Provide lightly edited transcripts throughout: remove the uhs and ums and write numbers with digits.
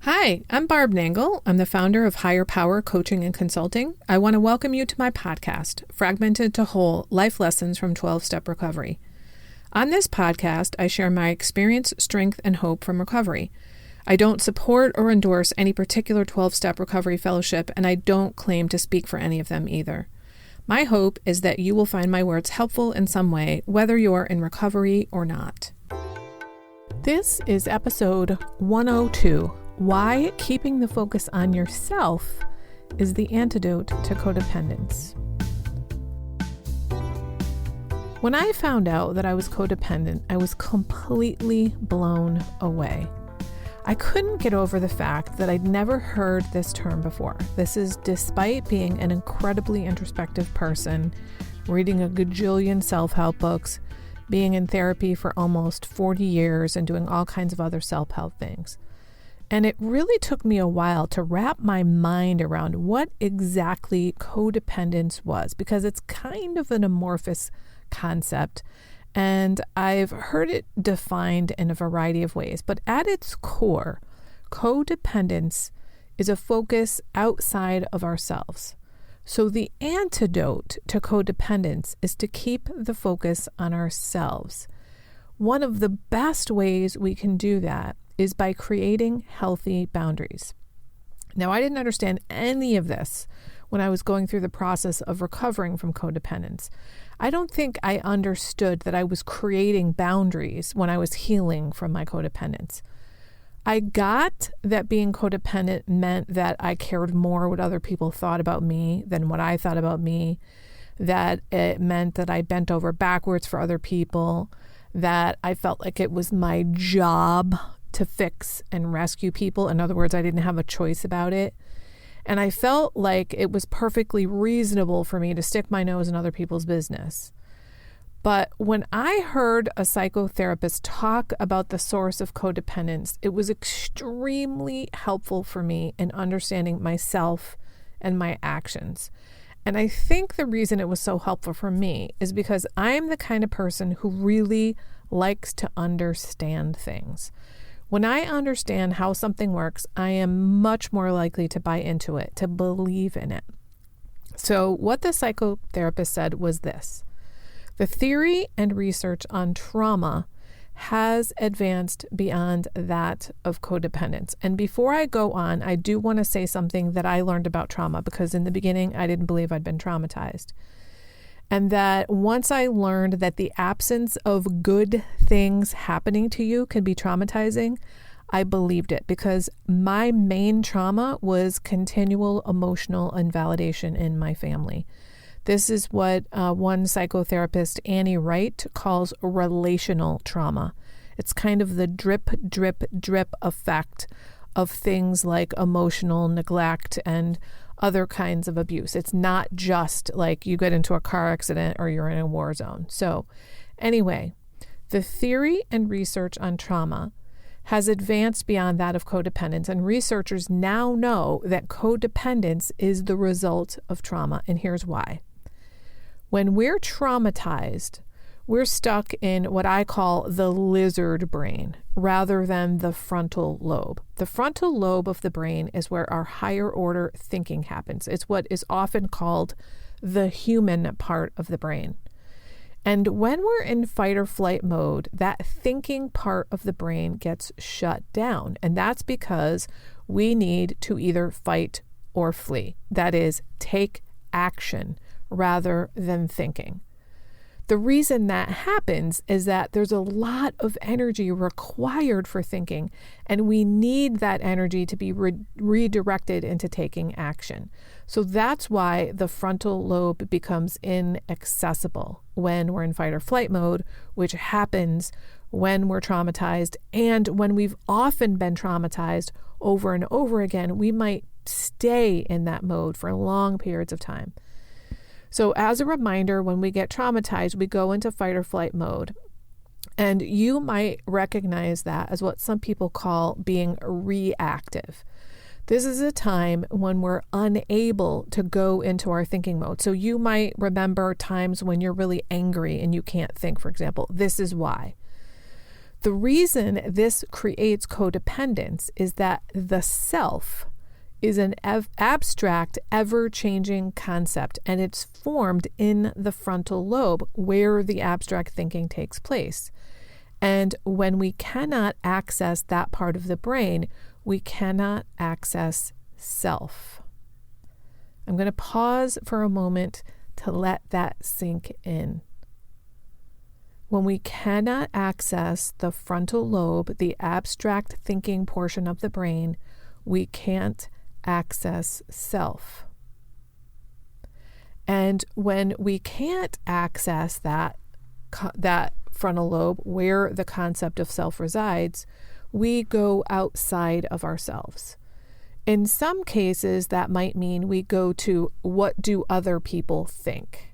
Hi, I'm Barb Nangle. I'm the founder of Higher Power Coaching and Consulting. I want to welcome you to my podcast, Fragmented to Whole: Life Lessons from 12-Step Recovery. On this podcast, I share my experience, strength, and hope from recovery. I don't support or endorse any particular 12-step recovery fellowship, and I don't claim to speak for any of them either. My hope is that you will find my words helpful in some way, whether you're in recovery or not. This is episode 102. Why keeping the focus on yourself is the antidote to codependence. When I found out that I was codependent, I was completely blown away. I couldn't get over the fact that I'd never heard this term before. This is despite being an incredibly introspective person, reading a gajillion self-help books, being in therapy for almost 40 years, and doing all kinds of other self-help things. And it really took me a while to wrap my mind around what exactly codependence was, because it's kind of an amorphous concept, and I've heard it defined in a variety of ways. But at its core, codependence is a focus outside of ourselves. So the antidote to codependence is to keep the focus on ourselves. One of the best ways we can do that is by creating healthy boundaries. Now, I didn't understand any of this when I was going through the process of recovering from codependence. I don't think I understood that I was creating boundaries when I was healing from my codependence. I got that being codependent meant that I cared more what other people thought about me than what I thought about me, that it meant that I bent over backwards for other people, that I felt like it was my job to fix and rescue people. In other words, I didn't have a choice about it. And I felt like it was perfectly reasonable for me to stick my nose in other people's business. But when I heard a psychotherapist talk about the source of codependence, it was extremely helpful for me in understanding myself and my actions. And I think the reason it was so helpful for me is because I'm the kind of person who really likes to understand things. When I understand how something works, I am much more likely to buy into it, to believe in it. So what the psychotherapist said was this: the theory and research on trauma has advanced beyond that of codependence. And before I go on, I do want to say something that I learned about trauma, because in the beginning, I didn't believe I'd been traumatized. And that once I learned that the absence of good things happening to you can be traumatizing, I believed it, because my main trauma was continual emotional invalidation in my family. This is what one psychotherapist, Annie Wright, calls relational trauma. It's kind of the drip, drip, drip effect of things like emotional neglect and other kinds of abuse. It's not just like you get into a car accident or you're in a war zone. So anyway, the theory and research on trauma has advanced beyond that of codependence, and researchers now know that codependence is the result of trauma, and here's why. When we're traumatized, we're stuck in what I call the lizard brain rather than the frontal lobe. The frontal lobe of the brain is where our higher order thinking happens. It's what is often called the human part of the brain. And when we're in fight or flight mode, that thinking part of the brain gets shut down. And that's because we need to either fight or flee. That is, take action rather than thinking. The reason that happens is that there's a lot of energy required for thinking, and we need that energy to be redirected into taking action. So that's why the frontal lobe becomes inaccessible when we're in fight or flight mode, which happens when we're traumatized. And when we've often been traumatized over and over again, we might stay in that mode for long periods of time. So as a reminder, when we get traumatized, we go into fight or flight mode. And you might recognize that as what some people call being reactive. This is a time when we're unable to go into our thinking mode. So you might remember times when you're really angry and you can't think, for example. This is why. The reason this creates codependence is that the self is an abstract, ever-changing concept, and it's formed in the frontal lobe where the abstract thinking takes place. And when we cannot access that part of the brain, we cannot access self. I'm going to pause for a moment to let that sink in. When we cannot access the frontal lobe, the abstract thinking portion of the brain, we can't access self. And when we can't access that frontal lobe where the concept of self resides, we go outside of ourselves. In some cases, that might mean we go to what do other people think.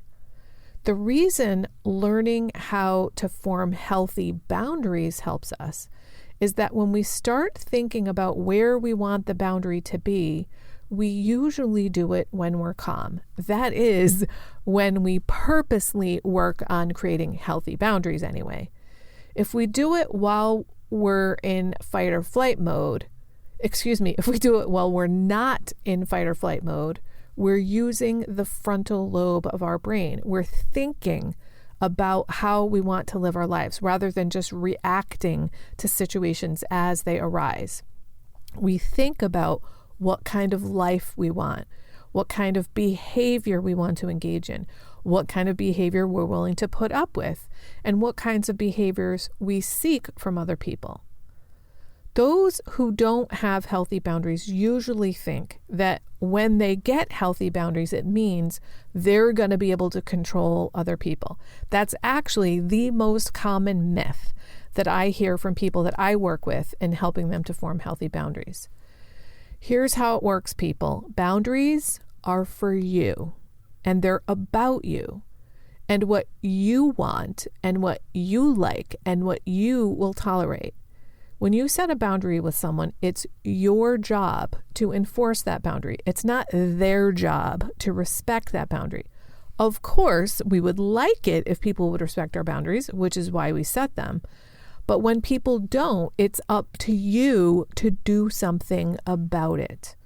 The reason learning how to form healthy boundaries helps us is that when we start thinking about where we want the boundary to be, we usually do it when we're calm. That is, when we purposely work on creating healthy boundaries anyway. If we do it while we're in fight or flight mode, if we do it while we're not in fight or flight mode, we're using the frontal lobe of our brain. We're thinking about how we want to live our lives rather than just reacting to situations as they arise. We think about what kind of life we want, what kind of behavior we want to engage in, what kind of behavior we're willing to put up with, and what kinds of behaviors we seek from other people. Those who don't have healthy boundaries usually think that when they get healthy boundaries, it means they're going to be able to control other people. That's actually the most common myth that I hear from people that I work with in helping them to form healthy boundaries. Here's how it works, people. Boundaries are for you, and they're about you, and what you want, and what you like, and what you will tolerate. When you set a boundary with someone, it's your job to enforce that boundary. It's not their job to respect that boundary. Of course, we would like it if people would respect our boundaries, which is why we set them. But when people don't, it's up to you to do something about it.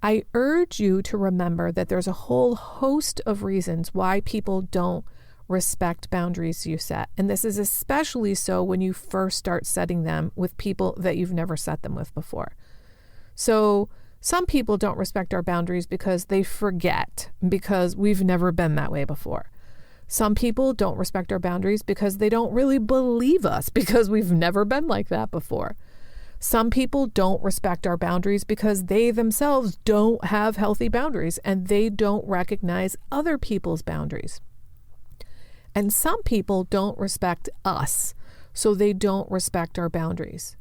I urge you to remember that there's a whole host of reasons why people don't respect boundaries you set. And this is especially so when you first start setting them with people that you've never set them with before. So some people don't respect our boundaries because they forget, because we've never been that way before. Some people don't respect our boundaries because they don't really believe us, because we've never been like that before. Some people don't respect our boundaries because they themselves don't have healthy boundaries and they don't recognize other people's boundaries. And some people don't respect us, so they don't respect our boundaries.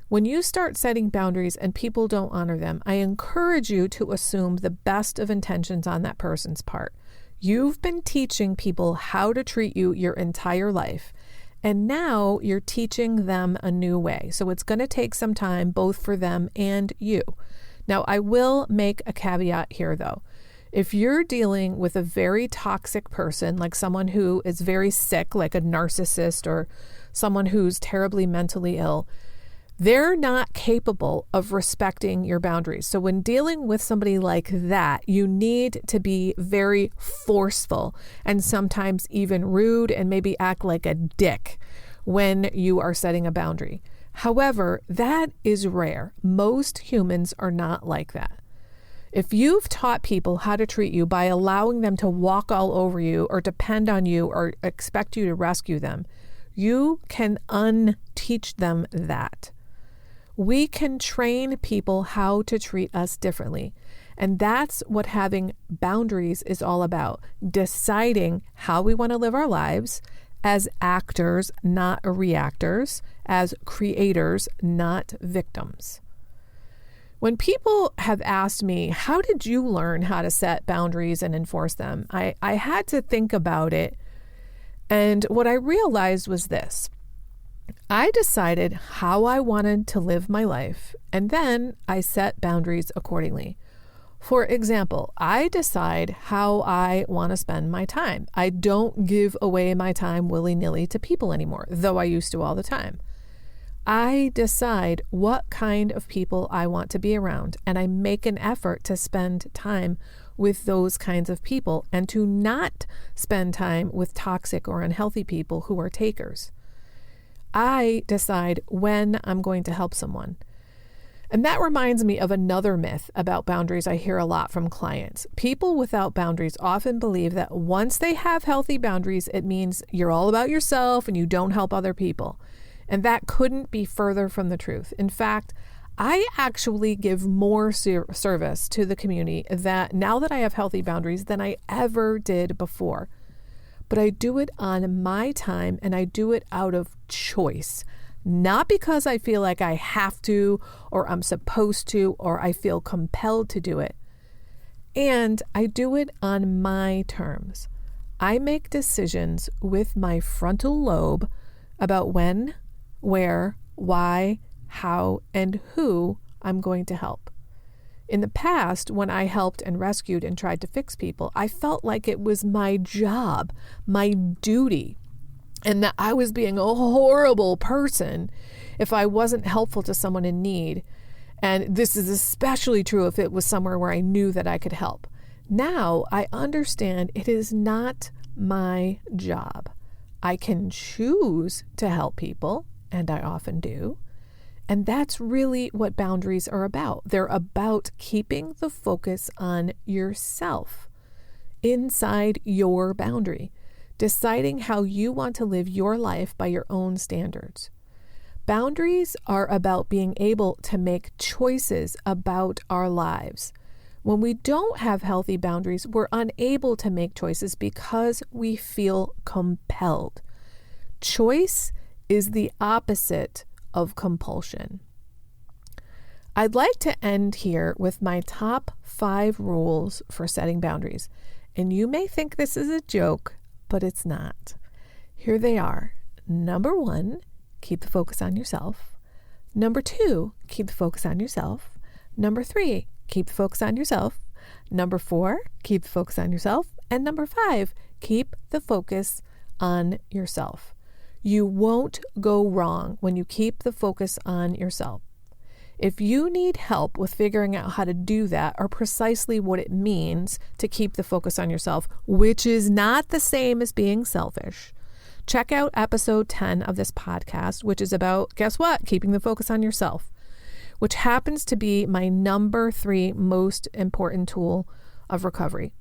When you start setting boundaries and people don't honor them, I encourage you to assume the best of intentions on that person's part. You've been teaching people how to treat you your entire life, and now you're teaching them a new way. So it's going to take some time, both for them and you. Now, I will make a caveat here, though. If you're dealing with a very toxic person, like someone who is very sick, like a narcissist, or someone who's terribly mentally ill, they're not capable of respecting your boundaries. So when dealing with somebody like that, you need to be very forceful and sometimes even rude and maybe act like a dick when you are setting a boundary. However, that is rare. Most humans are not like that. If you've taught people how to treat you by allowing them to walk all over you or depend on you or expect you to rescue them, you can unteach them that. We can train people how to treat us differently. And that's what having boundaries is all about. Deciding how we want to live our lives as actors, not reactors, as creators, not victims. When people have asked me, how did you learn how to set boundaries and enforce them? I had to think about it. And what I realized was this. I decided how I wanted to live my life, and then I set boundaries accordingly. For example, I decide how I want to spend my time. I don't give away my time willy-nilly to people anymore, though I used to all the time. I decide what kind of people I want to be around, and I make an effort to spend time with those kinds of people and to not spend time with toxic or unhealthy people who are takers. I decide when I'm going to help someone. And that reminds me of another myth about boundaries I hear a lot from clients. People without boundaries often believe that once they have healthy boundaries, it means you're all about yourself and you don't help other people. And that couldn't be further from the truth. In fact, I actually give more service to the community that now that I have healthy boundaries than I ever did before. But I do it on my time and I do it out of choice. Not because I feel like I have to, or I'm supposed to, or I feel compelled to do it. And I do it on my terms. I make decisions with my frontal lobe about when, where, why, how, and who I'm going to help. In the past, when I helped and rescued and tried to fix people, I felt like it was my job, my duty, and that I was being a horrible person if I wasn't helpful to someone in need. And this is especially true if it was somewhere where I knew that I could help. Now I understand it is not my job. I can choose to help people, and I often do. And that's really what boundaries are about. They're about keeping the focus on yourself inside your boundary, deciding how you want to live your life by your own standards. Boundaries are about being able to make choices about our lives. When we don't have healthy boundaries, we're unable to make choices because we feel compelled. Choice is the opposite of compulsion. I'd like to end here with my top 5 rules for setting boundaries. And you may think this is a joke, but it's not. Here they are. Number 1, keep the focus on yourself. Number 2, keep the focus on yourself. Number 3, keep the focus on yourself. Number 4, keep the focus on yourself. And number 5, keep the focus on yourself. You won't go wrong when you keep the focus on yourself. If you need help with figuring out how to do that, or precisely what it means to keep the focus on yourself, which is not the same as being selfish, check out episode 10 of this podcast, which is about, guess what? Keeping the focus on yourself, which happens to be my number 3 most important tool of recovery.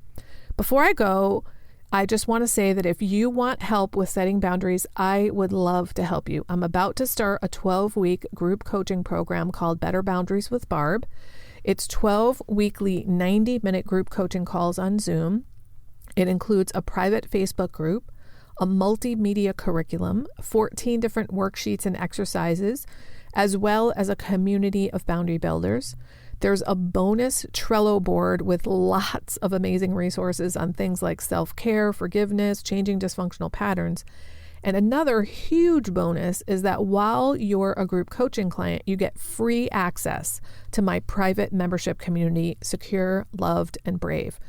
Before I go, I just want to say that if you want help with setting boundaries, I would love to help you. I'm about to start a 12-week group coaching program called Better Boundaries with Barb. It's 12 weekly 90-minute group coaching calls on Zoom. It includes a private Facebook group, a multimedia curriculum, 14 different worksheets and exercises, as well as a community of boundary builders. There's a bonus Trello board with lots of amazing resources on things like self-care, forgiveness, changing dysfunctional patterns. And another huge bonus is that while you're a group coaching client, you get free access to my private membership community, Secure, Loved, and Brave,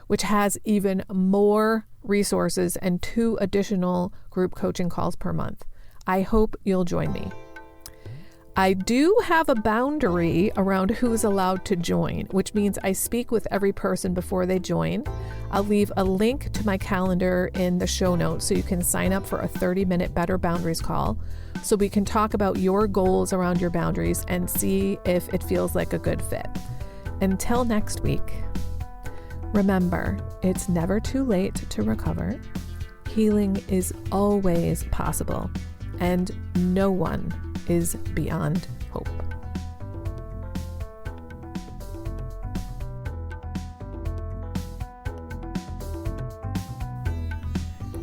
which has even more resources and 2 additional group coaching calls per month. I hope you'll join me. I do have a boundary around who's allowed to join, which means I speak with every person before they join. I'll leave a link to my calendar in the show notes so you can sign up for a 30-minute Better Boundaries call so we can talk about your goals around your boundaries and see if it feels like a good fit. Until next week, remember, it's never too late to recover. Healing is always possible, and no one is beyond hope.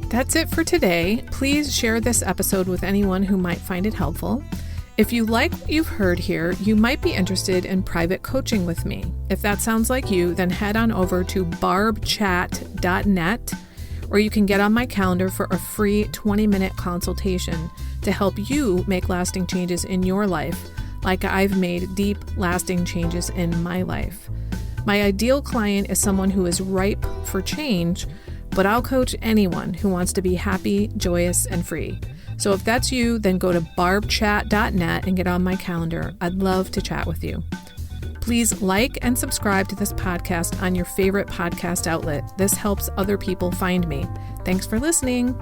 That's it for today. Please share this episode with anyone who might find it helpful. If you like what you've heard here, you might be interested in private coaching with me. If that sounds like you, then head on over to barbchat.net, or you can get on my calendar for a free 20-minute consultation to help you make lasting changes in your life, like I've made deep, lasting changes in my life. My ideal client is someone who is ripe for change, but I'll coach anyone who wants to be happy, joyous, and free. So if that's you, then go to barbchat.net and get on my calendar. I'd love to chat with you. Please like and subscribe to this podcast on your favorite podcast outlet. This helps other people find me. Thanks for listening.